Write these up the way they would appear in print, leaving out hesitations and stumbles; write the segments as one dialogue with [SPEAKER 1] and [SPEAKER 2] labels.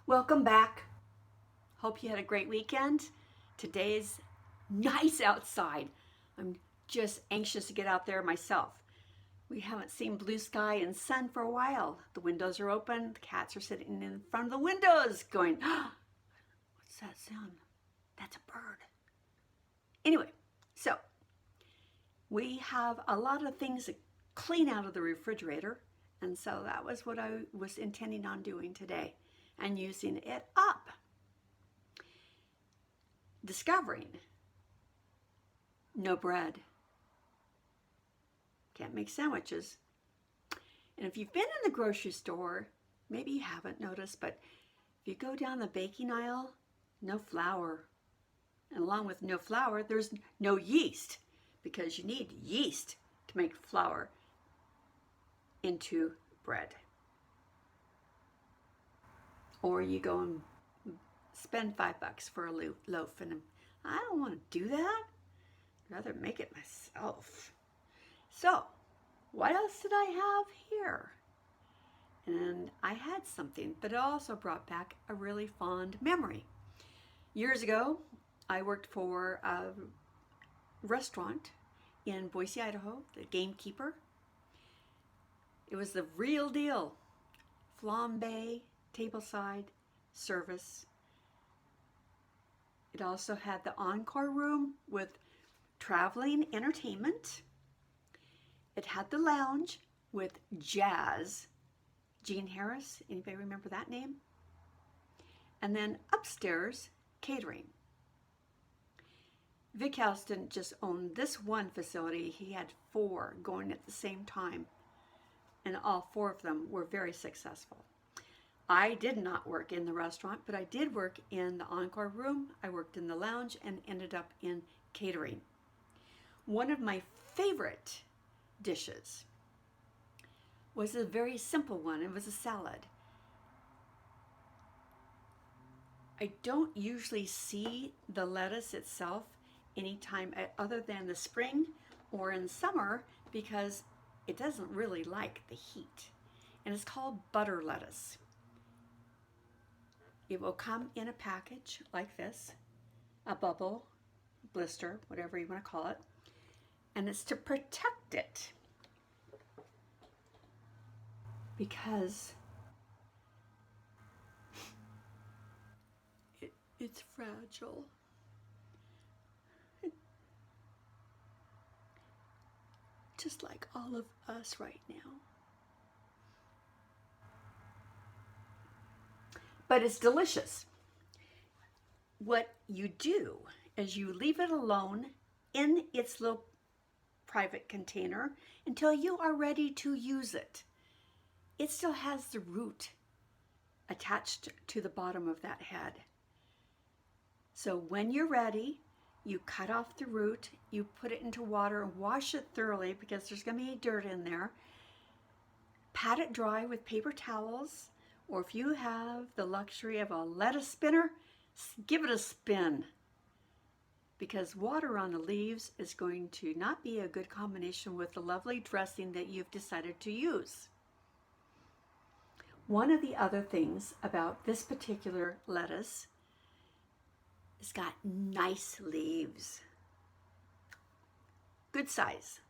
[SPEAKER 1] Welcome back. Hope you had a great weekend. Today's nice outside. I'm just anxious to get out there myself. We haven't seen blue sky and sun for a while. The windows are open. The cats are sitting in front of the windows going, oh, what's that sound? That's a bird. Anyway, so we have a lot of things to clean out of the refrigerator. And so that was what I was intending on doing today and using it up. Discovering no bread. Can't make sandwiches. And if you've been in the grocery store, maybe you haven't noticed, but if you go down the baking aisle, no flour. And along with no flour, there's no yeast, because you need yeast to make flour into bread. Or you go and spend $5 for a loaf, and I don't want to do that. I'd rather make it myself. So, what else did I have here? And I had something, but it also brought back a really fond memory. Years ago, I worked for a restaurant in Boise, Idaho, the gamekeeper. It was the real deal. Flambe, tableside service. It also had the encore room with traveling entertainment. It had the lounge with jazz. Gene Harris, anybody remember that name? And then upstairs, catering. Vic House didn't just own this one facility, he had 4 going at the same time. And all 4 of them were very successful. I did not work in the restaurant, but I did work in the encore room. I worked in the lounge and ended up in catering. One of my favorite dishes was a very simple one. It was a salad. I don't usually see the lettuce itself anytime other than the spring or in summer, because it doesn't really like the heat. And it's called butter lettuce. It will come in a package like this, a bubble, blister, whatever you want to call it, and it's to protect it because it's fragile. Just like all of us right now. But it's delicious. What you do is you leave it alone in its little private container until you are ready to use it. It still has the root attached to the bottom of that head. So when you're ready, you cut off the root, you put it into water and wash it thoroughly because there's going to be dirt in there. Pat it dry with paper towels, or if you have the luxury of a lettuce spinner, give it a spin, because water on the leaves is going to not be a good combination with the lovely dressing that you've decided to use. One of the other things about this particular lettuce, it's got nice leaves, good size,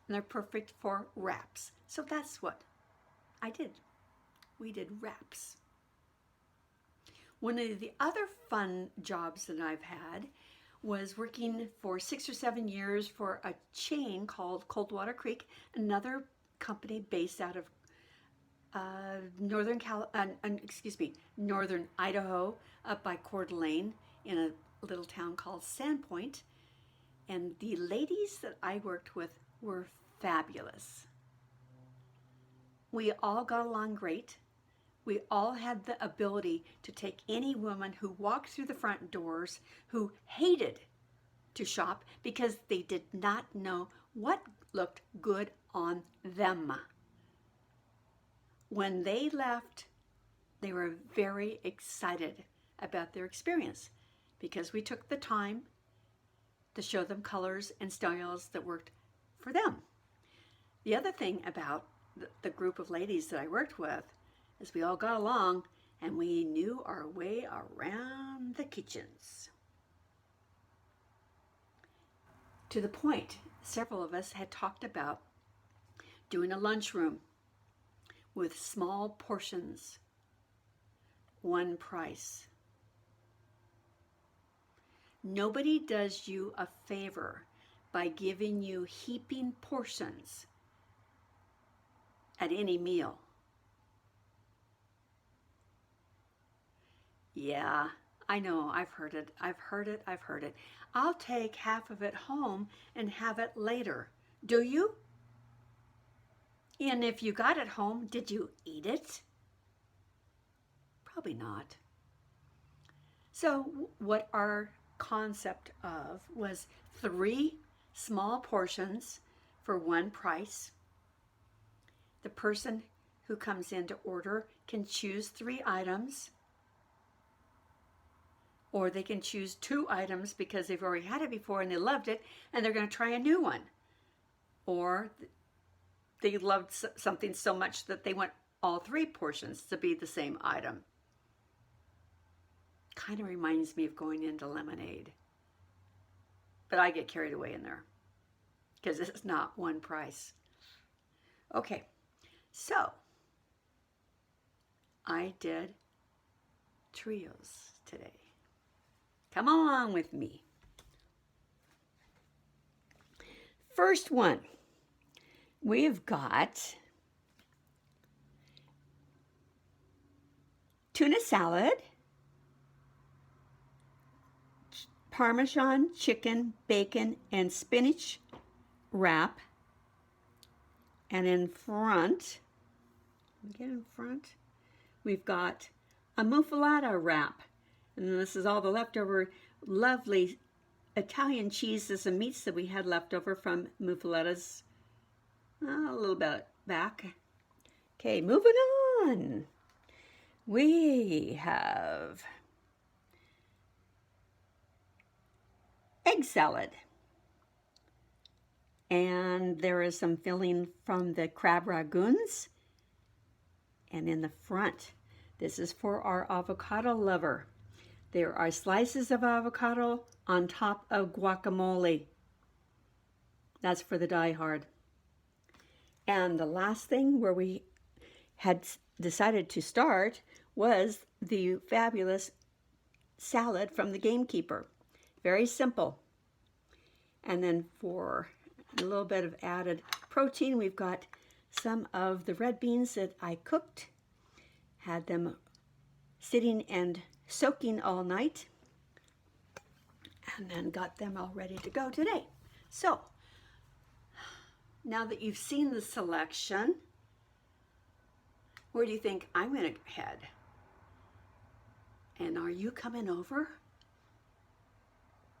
[SPEAKER 1] and they're perfect for wraps. So that's what I did. We did wraps. One of the other fun jobs that I've had was working for 6 or 7 years for a chain called Coldwater Creek, another company based out of northern Idaho, up by Coeur d'Alene in a little town called Sandpoint. And the ladies that I worked with were fabulous. We all got along great. We all had the ability to take any woman who walked through the front doors who hated to shop because they did not know what looked good on them. When they left, they were very excited about their experience because we took the time to show them colors and styles that worked for them. The other thing about the group of ladies that I worked with is we all got along and we knew our way around the kitchens. To the point, several of us had talked about doing a lunchroom with small portions, one price. Nobody does you a favor by giving you heaping portions at any meal. Yeah, I know, I've heard it. I'll take half of it home and have it later. Do you? And if you got it home, did you eat it? Probably not. So what our concept of was 3 small portions for one price. The person who comes in to order can choose 3 items, or they can choose 2 items because they've already had it before and they loved it and they're going to try a new one. Or they loved something so much that they want all 3 portions to be the same item. Kind of reminds me of going into lemonade. But I get carried away in there because it's not one price. Okay, so I did trios today. Come along with me. First one, we've got tuna salad, Parmesan chicken, bacon, and spinach wrap. And in front, we've got a muffaletta wrap. And this is all the leftover lovely Italian cheeses and meats that we had left over from muffalettas a little bit back. Okay, moving on. We have egg salad. And there is some filling from the crab ragoons. And in the front, this is for our avocado lover. There are slices of avocado on top of guacamole. That's for the diehard. And the last thing where we had decided to start was the fabulous salad from the Gamekeeper. Very simple. And then for a little bit of added protein, we've got some of the red beans that I cooked. Had them sitting and soaking all night. And then got them all ready to go today. So, now that you've seen the selection, where do you think I'm going to head? And are you coming over